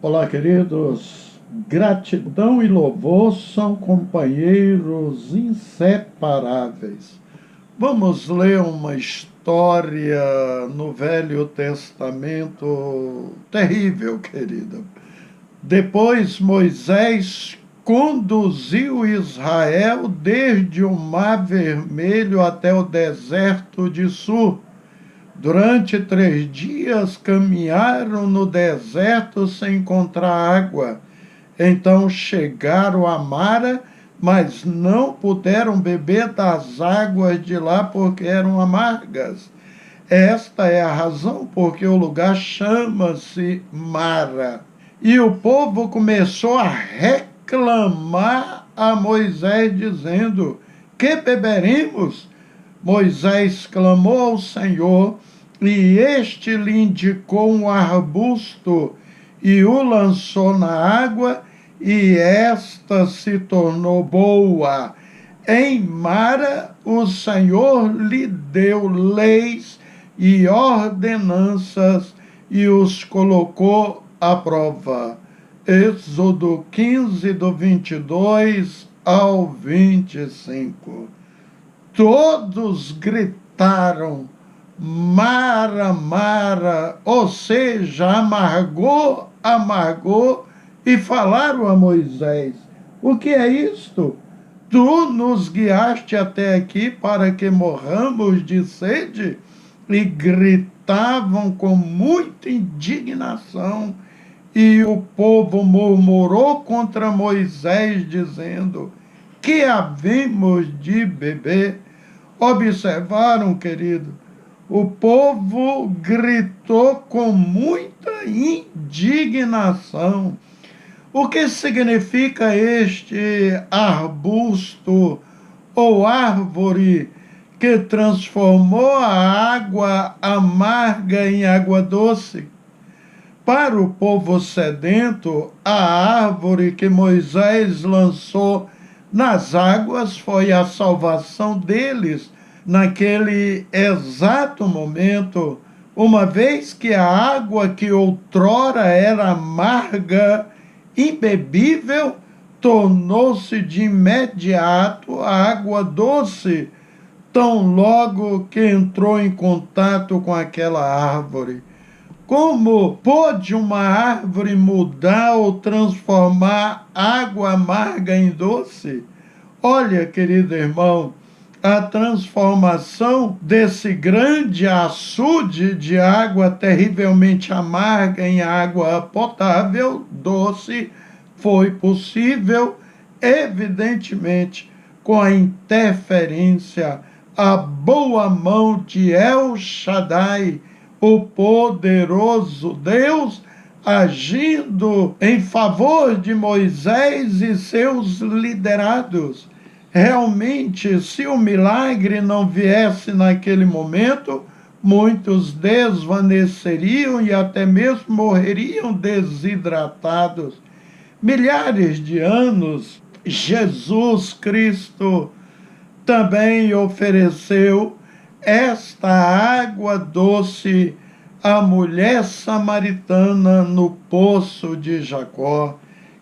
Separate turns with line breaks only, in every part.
Olá, queridos. Gratidão e louvor são companheiros inseparáveis. Vamos ler uma história no Velho Testamento terrível, querida. Depois Moisés conduziu Israel desde o Mar Vermelho até o deserto de Sur. Durante 3 dias caminharam no deserto sem encontrar água. Então chegaram a Mara, mas não puderam beber das águas de lá porque eram amargas. Esta é a razão porque o lugar chama-se Mara. E o povo começou a reclamar a Moisés, dizendo: que beberemos? Moisés clamou ao Senhor, e este lhe indicou um arbusto, e o lançou na água, e esta se tornou boa. Em Mara, o Senhor lhe deu leis e ordenanças, e os colocou à prova. Êxodo 15, do 22 ao 25. Todos gritaram: Mara, Mara, ou seja, amargou, amargou, e falaram a Moisés: o que é isto? Tu nos guiaste até aqui para que morramos de sede? E gritavam com muita indignação, e o povo murmurou contra Moisés, dizendo: que havemos de beber? Observaram, querido? O povo gritou com muita indignação. O que significa este arbusto ou árvore que transformou a água amarga em água doce? Para o povo sedento, a árvore que Moisés lançou nas águas foi a salvação deles naquele exato momento, uma vez que a água que outrora era amarga, imbebível, tornou-se de imediato água doce, tão logo que entrou em contato com aquela árvore. Como pode uma árvore mudar ou transformar água amarga em doce? Olha, querido irmão, a transformação desse grande açude de água terrivelmente amarga em água potável, doce, foi possível, evidentemente, com a interferência, a boa mão de El Shaddai, o poderoso Deus, agindo em favor de Moisés e seus liderados. Realmente, se o milagre não viesse naquele momento, muitos desvaneceriam e até mesmo morreriam desidratados. Milhares de anos, Jesus Cristo também ofereceu esta água doce à mulher samaritana no poço de Jacó.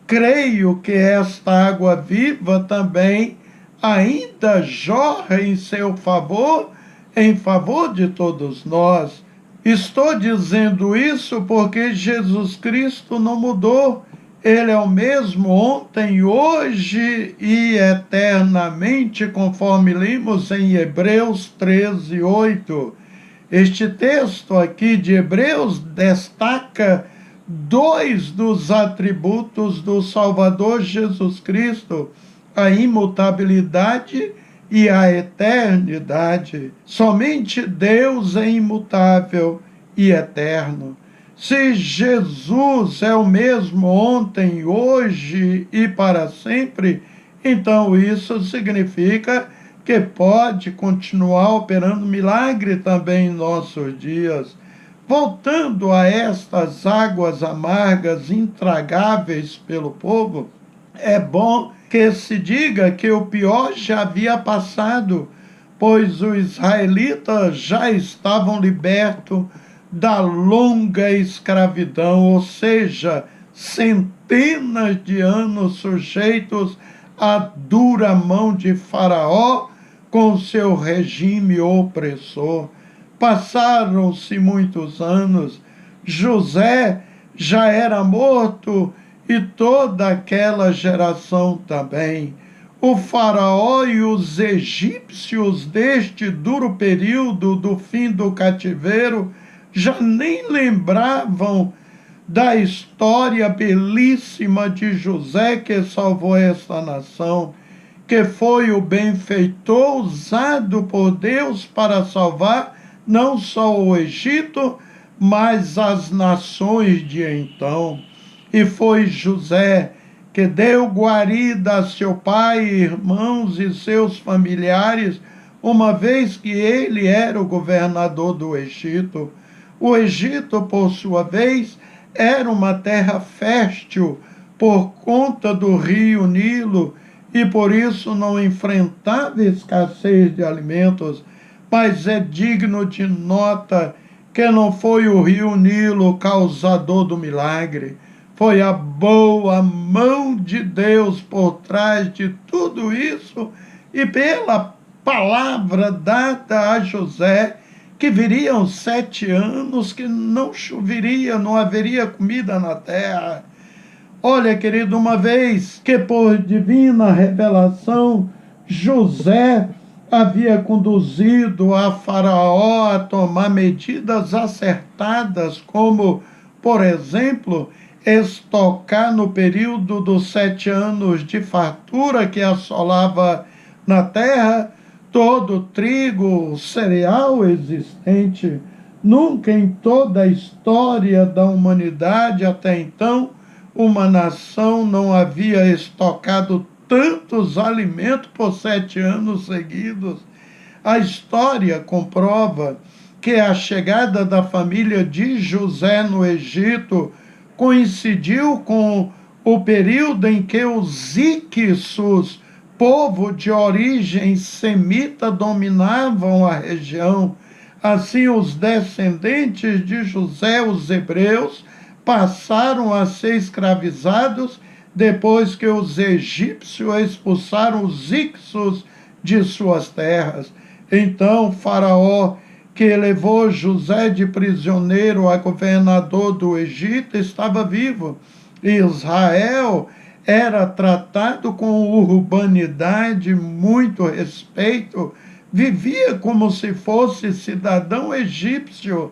Creio que esta água viva também ainda jorra em seu favor, em favor de todos nós. Estou dizendo isso porque Jesus Cristo não mudou. Ele é o mesmo ontem, hoje e eternamente, conforme lemos em Hebreus 13, 8. Este texto aqui de Hebreus destaca 2 dos atributos do Salvador Jesus Cristo: a imutabilidade e a eternidade. Somente Deus é imutável e eterno. Se Jesus é o mesmo ontem, hoje e para sempre, então isso significa que pode continuar operando milagre também em nossos dias. Voltando a estas águas amargas, intragáveis pelo povo, é bom que se diga que o pior já havia passado, pois os israelitas já estavam libertos da longa escravidão, ou seja, centenas de anos sujeitos à dura mão de Faraó com seu regime opressor. Passaram-se muitos anos, José já era morto e toda aquela geração também. O faraó e os egípcios deste duro período do fim do cativeiro já nem lembravam da história belíssima de José que salvou esta nação, que foi o benfeitor usado por Deus para salvar não só o Egito, mas as nações de então. E foi José que deu guarida a seu pai, irmãos e seus familiares, uma vez que ele era o governador do Egito. O Egito, por sua vez, era uma terra fértil por conta do rio Nilo e por isso não enfrentava escassez de alimentos, mas é digno de nota que não foi o rio Nilo o causador do milagre, foi a boa mão de Deus por trás de tudo isso e pela palavra dada a José, que viriam 7 anos que não choveria, não haveria comida na terra. Olha, querido, uma vez que por divina revelação José havia conduzido a Faraó a tomar medidas acertadas, como, por exemplo, estocar no período dos 7 anos de fartura que assolava na terra todo o trigo, cereal existente. Nunca em toda a história da humanidade até então, uma nação não havia estocado tantos alimentos por 7 anos seguidos. A história comprova que a chegada da família de José no Egito coincidiu com o período em que os Hicsos, povo de origem semita, dominavam a região. Assim, os descendentes de José, os hebreus, passaram a ser escravizados depois que os egípcios expulsaram os Hicsos de suas terras. Então, Faraó, que levou José de prisioneiro a governador do Egito, estava vivo. Israel era tratado com urbanidade, muito respeito, vivia como se fosse cidadão egípcio.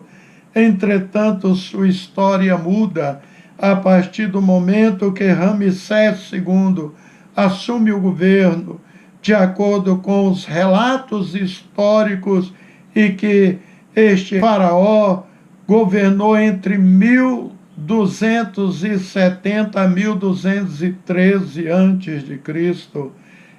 Entretanto, sua história muda a partir do momento que Ramsés II assume o governo, de acordo com os relatos históricos, e que este faraó governou entre 1270 a 1213 a.C.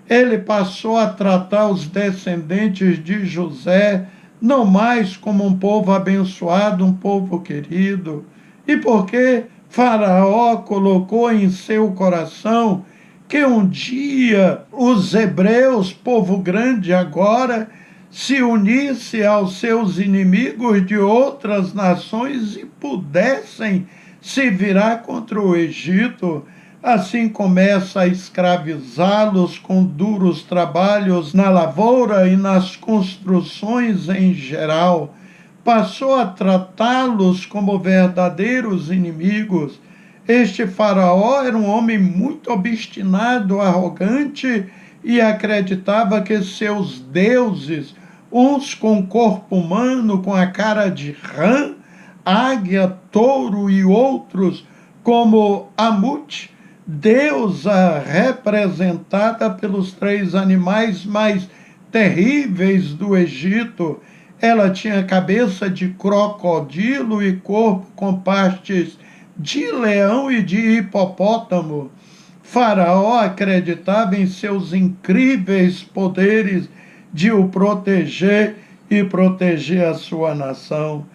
Ele passou a tratar os descendentes de José não mais como um povo abençoado, um povo querido. E porque Faraó colocou em seu coração que um dia os hebreus, povo grande agora, se unisse aos seus inimigos de outras nações e pudessem se virar contra o Egito. Assim começa a escravizá-los com duros trabalhos na lavoura e nas construções em geral. Passou a tratá-los como verdadeiros inimigos. Este faraó era um homem muito obstinado, arrogante, e acreditava que seus deuses, uns com corpo humano, com a cara de rã, águia, touro, e outros como Amute, deusa representada pelos 3 animais mais terríveis do Egito. Ela tinha cabeça de crocodilo e corpo com partes de leão e de hipopótamo. Faraó acreditava em seus incríveis poderes de o proteger e proteger a sua nação.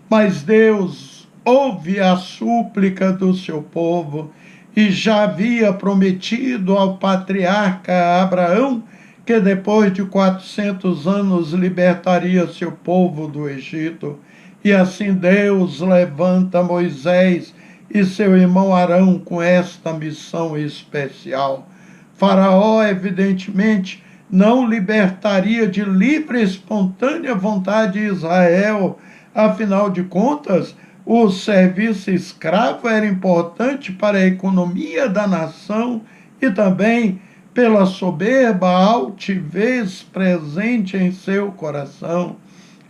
Mas Deus ouve a súplica do seu povo e já havia prometido ao patriarca Abraão que depois de 400 anos libertaria seu povo do Egito. E assim Deus levanta Moisés, e seu irmão Arão com esta missão especial. Faraó, evidentemente, não libertaria de livre e espontânea vontade Israel. Afinal de contas, o serviço escravo era importante para a economia da nação e também pela soberba altivez presente em seu coração.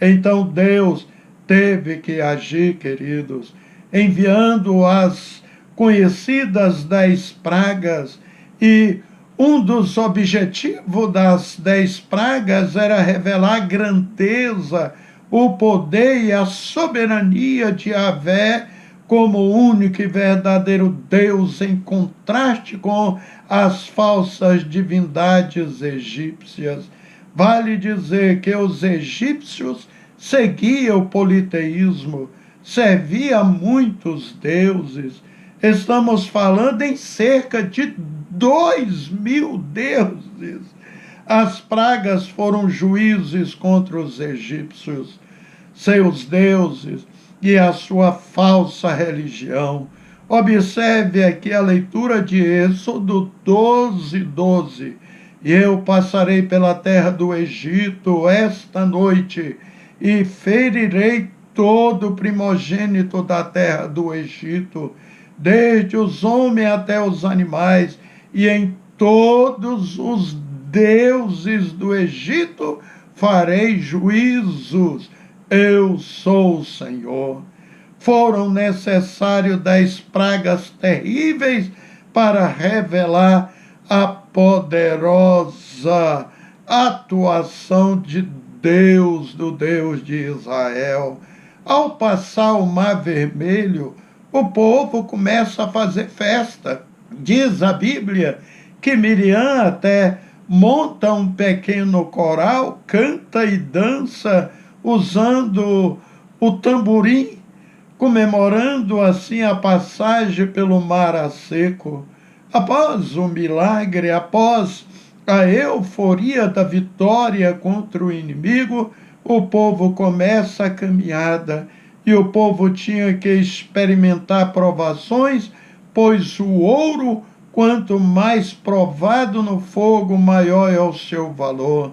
Então Deus teve que agir, queridos, enviando as conhecidas 10 pragas, e um dos objetivos das 10 pragas era revelar a grandeza, o poder e a soberania de Yahvé como único e verdadeiro Deus, em contraste com as falsas divindades egípcias. Vale dizer que os egípcios seguiam o politeísmo, serviam a muitos deuses. Estamos falando em cerca de 2.000 deuses. As pragas foram juízos contra os egípcios, seus deuses e a sua falsa religião. Observe aqui a leitura de Êxodo 12:12. E eu passarei pela terra do Egito esta noite, e ferirei todo primogênito da terra do Egito, desde os homens até os animais, e em todos os deuses do Egito farei juízos. Eu sou o Senhor. Foram necessários 10 pragas terríveis para revelar a poderosa atuação de Deus, do Deus de Israel. Ao passar o Mar Vermelho, o povo começa a fazer festa. Diz a Bíblia que Miriam até monta um pequeno coral, canta e dança usando o tamborim, comemorando assim a passagem pelo mar a seco. Após o milagre, após a euforia da vitória contra o inimigo, o povo começa a caminhada, e o povo tinha que experimentar provações, pois o ouro, quanto mais provado no fogo, maior é o seu valor.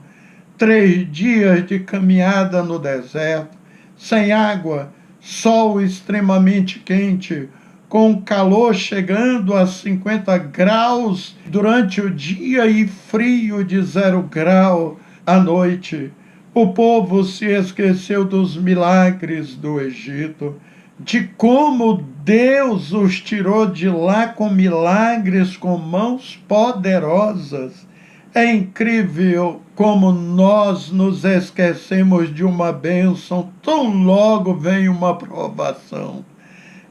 3 dias de caminhada no deserto, sem água, sol extremamente quente, com calor chegando a 50 graus durante o dia e frio de 0 grau à noite. O povo se esqueceu dos milagres do Egito, de como Deus os tirou de lá com milagres, com mãos poderosas. É incrível como nós nos esquecemos de uma bênção, tão logo vem uma provação.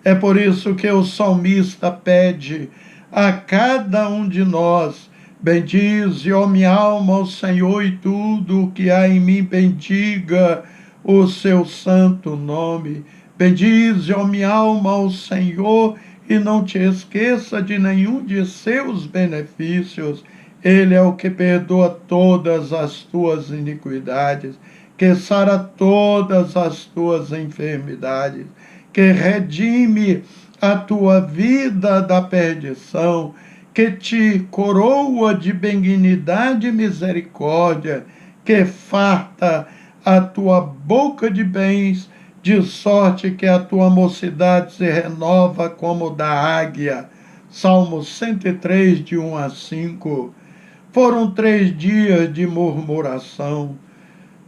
É por isso que o salmista pede a cada um de nós: bendize, ó minha alma, o Senhor, e tudo o que há em mim, bendiga o seu santo nome. Bendize, ó minha alma, o Senhor, e não te esqueça de nenhum de seus benefícios. Ele é o que perdoa todas as tuas iniquidades, que sara todas as tuas enfermidades, que redime a tua vida da perdição, que te coroa de benignidade e misericórdia, que farta a tua boca de bens, de sorte que a tua mocidade se renova como da águia. Salmo 103, de 1 a 5. Foram 3 dias de murmuração.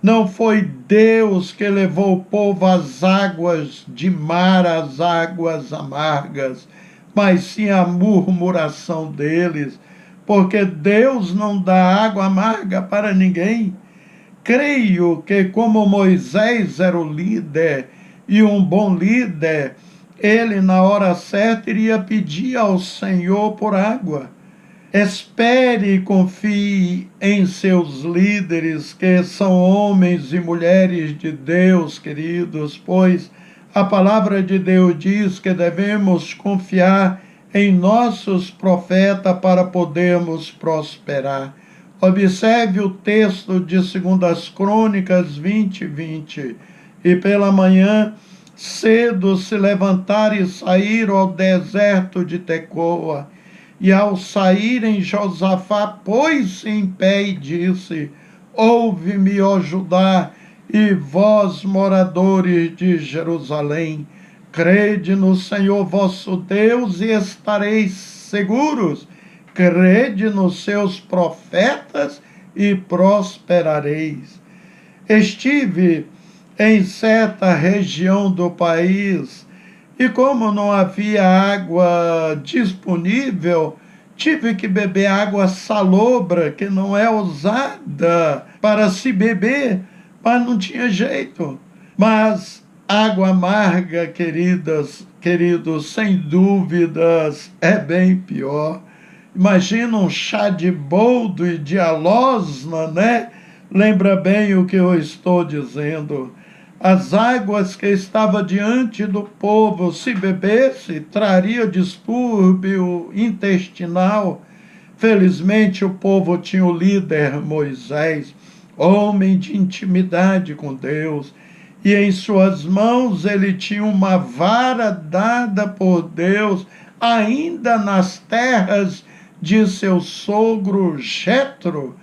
Não foi Deus que levou o povo às águas de mar, às águas amargas, mas sim a murmuração deles, porque Deus não dá água amarga para ninguém. Creio que, como Moisés era o líder e um bom líder, ele na hora certa iria pedir ao Senhor por água. Espere e confie em seus líderes, que são homens e mulheres de Deus, queridos, pois a palavra de Deus diz que devemos confiar em nossos profetas para podermos prosperar. Observe o texto de 2 Crônicas 20:20. E pela manhã cedo se levantaram e saíram ao deserto de Tecoa. E ao saírem, Josafá pôs-se em pé e disse: ouve-me, ó Judá, e vós, moradores de Jerusalém, crede no Senhor vosso Deus e estareis seguros. Crede nos seus profetas e prosperareis. Estive em certa região do país e, como não havia água disponível, tive que beber água salobra, que não é usada para se beber, mas não tinha jeito. Mas água amarga, queridos, sem dúvidas, é bem pior. Imagina um chá de boldo e de alosna, né? Lembra bem o que eu estou dizendo. As águas que estavam diante do povo, se bebesse, traria distúrbio intestinal. Felizmente o povo tinha o líder Moisés, homem de intimidade com Deus, e em suas mãos ele tinha uma vara dada por Deus, ainda nas terras de seu sogro Jetro,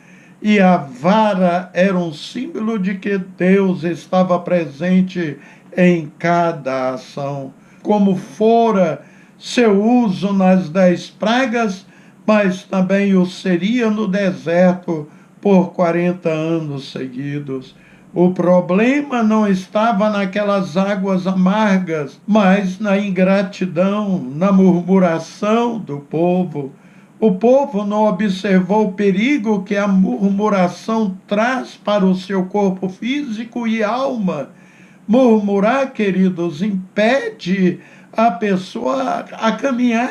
e a vara era um símbolo de que Deus estava presente em cada ação. Como fora seu uso nas 10 pragas, mas também o seria no deserto por 40 anos seguidos. O problema não estava naquelas águas amargas, mas na ingratidão, na murmuração do povo. O povo não observou o perigo que a murmuração traz para o seu corpo físico e alma. Murmurar, queridos, impede a pessoa a caminhar.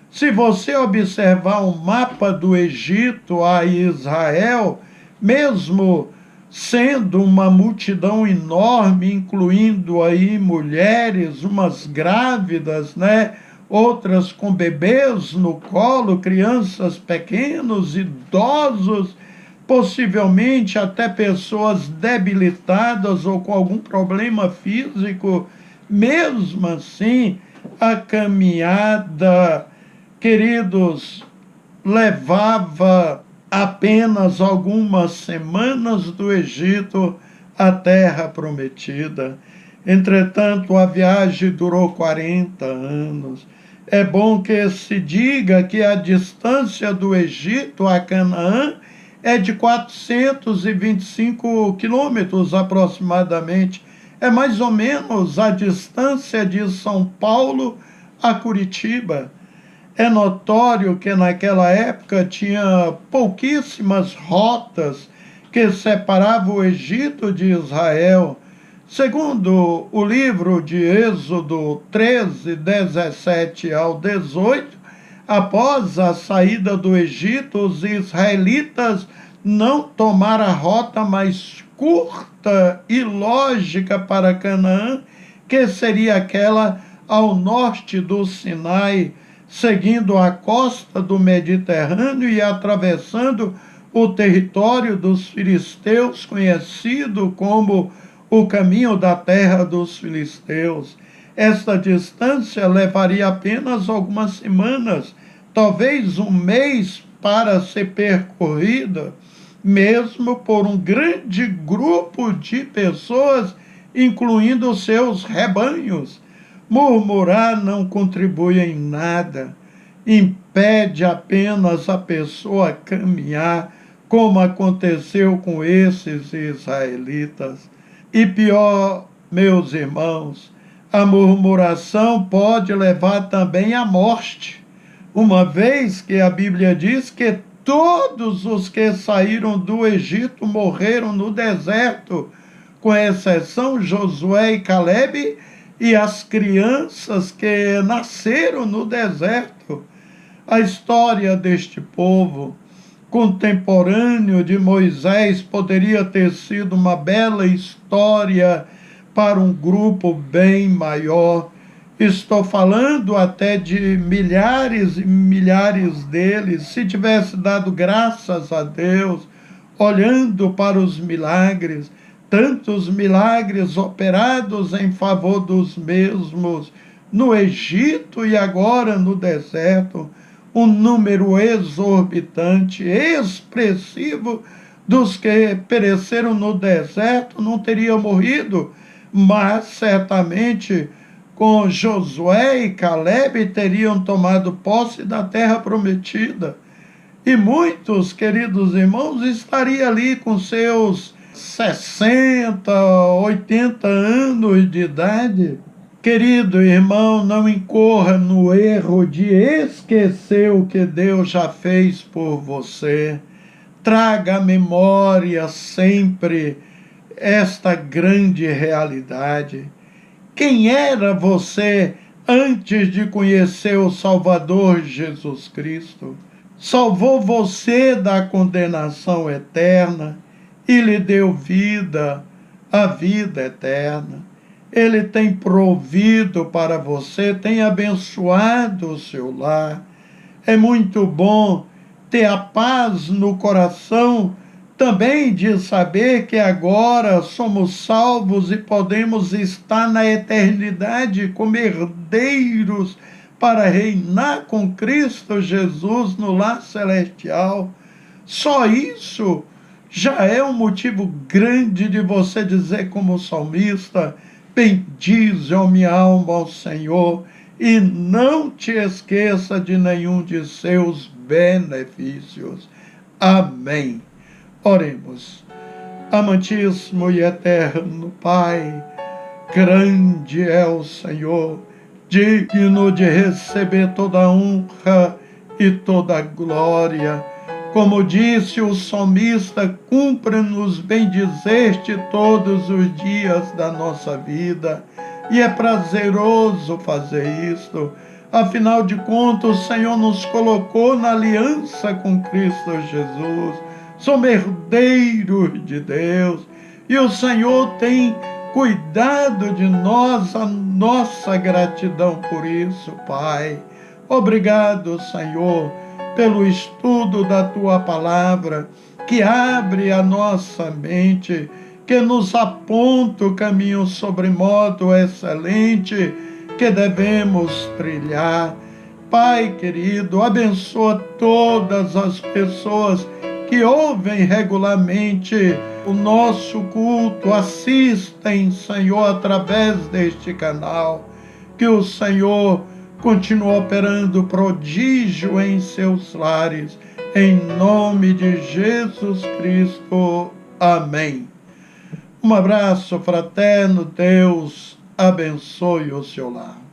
Se você observar um mapa do Egito a Israel, mesmo sendo uma multidão enorme, incluindo aí mulheres, umas grávidas, né? Outras com bebês no colo, crianças pequenos, idosos, possivelmente até pessoas debilitadas ou com algum problema físico. Mesmo assim, a caminhada, queridos, levava apenas algumas semanas do Egito à terra prometida. Entretanto, a viagem durou 40 anos. É bom que se diga que a distância do Egito a Canaã é de 425 quilômetros aproximadamente. É mais ou menos a distância de São Paulo a Curitiba. É notório que naquela época tinha pouquíssimas rotas que separavam o Egito de Israel. Segundo o livro de Êxodo 13, 17 ao 18, após a saída do Egito, os israelitas não tomaram a rota mais curta e lógica para Canaã, que seria aquela ao norte do Sinai, seguindo a costa do Mediterrâneo e atravessando o território dos filisteus, conhecido como o caminho da terra dos filisteus. Esta distância levaria apenas algumas semanas, talvez um mês, para ser percorrida, mesmo por um grande grupo de pessoas, incluindo seus rebanhos. Murmurar não contribui em nada, impede apenas a pessoa caminhar, como aconteceu com esses israelitas. E pior, meus irmãos, a murmuração pode levar também à morte, uma vez que a Bíblia diz que todos os que saíram do Egito morreram no deserto, com exceção Josué e Calebe e as crianças que nasceram no deserto. A história deste povo contemporâneo de Moisés poderia ter sido uma bela história para um grupo bem maior. Estou falando até de milhares e milhares deles, se tivesse dado graças a Deus, olhando para os milagres, tantos milagres operados em favor dos mesmos no Egito e agora no deserto, um número exorbitante, expressivo dos que pereceram no deserto não teriam morrido, mas certamente com Josué e Caleb teriam tomado posse da terra prometida. E muitos, queridos irmãos, estariam ali com seus 60, 80 anos de idade. Querido irmão, não incorra no erro de esquecer o que Deus já fez por você. Traga à memória sempre esta grande realidade. Quem era você antes de conhecer o Salvador Jesus Cristo? Salvou você da condenação eterna e lhe deu vida, a vida eterna. Ele tem provido para você, tem abençoado o seu lar. É muito bom ter a paz no coração também de saber que agora somos salvos e podemos estar na eternidade como herdeiros para reinar com Cristo Jesus no lar celestial. Só isso já é um motivo grande de você dizer como salmista: bendize, ó minha alma, ao Senhor, e não te esqueça de nenhum de seus benefícios. Amém. Oremos. Amantíssimo e eterno Pai, grande é o Senhor, digno de receber toda a honra e toda a glória. Como disse o salmista, cumpra-nos bendizer-te todos os dias da nossa vida. E é prazeroso fazer isto. Afinal de contas, o Senhor nos colocou na aliança com Cristo Jesus. Somos herdeiros de Deus. E o Senhor tem cuidado de nós, a nossa gratidão por isso, Pai. Obrigado, Senhor, pelo estudo da Tua Palavra, que abre a nossa mente, que nos aponta o caminho sobremodo excelente que devemos trilhar. Pai querido, abençoa todas as pessoas que ouvem regularmente o nosso culto, assistem, Senhor, através deste canal. Que o Senhor continue operando prodígio em seus lares, em nome de Jesus Cristo. Amém. Um abraço fraterno, Deus abençoe o seu lar.